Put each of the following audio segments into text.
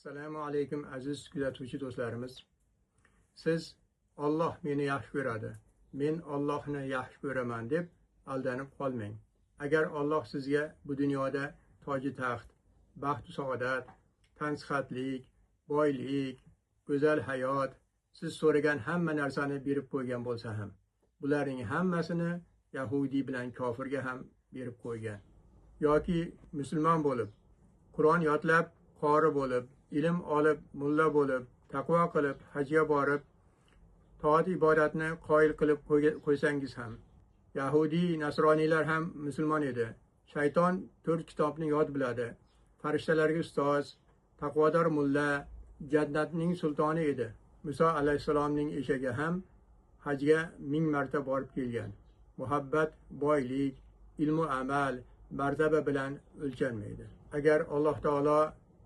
Assalomu alaykum aziz kuzatuvchi do'stlarimiz. Siz Alloh meni yaxshi ko'radi, men Allohni yaxshi ko'raman deb aldanib qolmang. Agar Alloh sizga bu dunyoda toji taxt, baxt va saodat, tansihatlik, boylik, go'zal hayot, siz so'ragan hamma narsani berib qo'ygan bo'lsa ham, bularning hammasini Yahudi bilan kofirga ham berib qo'ygan. Yoki musulmon bo'lib, Qur'on yodlab, qori bo'lib, ilm olib, mulla bo'lib, taqvo qilib, hajga borib, toat ibodatni qoyil qilib qo'ysangiz ham, Yahudi, Nasroniylar ham musulmon edi. Shayton 4 kitobni yod biladi. Farishtalarga ustoz, taqvodor mulla, jannatning sultoni edi. Muso alayhissalomning eshagi ham hajga 1000 marta borib kelgan. Muhabbat, boylik, ilmu amal, martaba bilan o'lchanmaydi. Agar Alloh taolo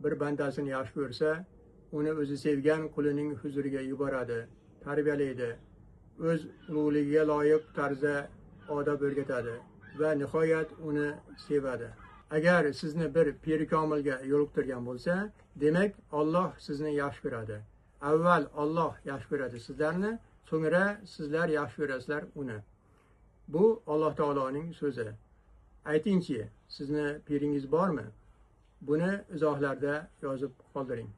bir bandasini yaxshi ko'rsa, uni o'zi sevgan qulining huzuriga yuboradi, tarbiyalaydi, o'z ulug'ligiga loyiq tarzda odob o'rgatadi va nihoyat uni sevadi. Agar sizni bir piri komilga yo'liqtirgan bo'lsa, demak Alloh sizni yaxshi ko'radi. Avval Alloh yaxshi ko'radi sizlarni, so'ngra sizlar yaxshi ko'rasizlar uni. Bu Alloh taoloning so'zi. Aytingchi, sizni piringiz bormi? Buni izohlarda yozib qoldiring.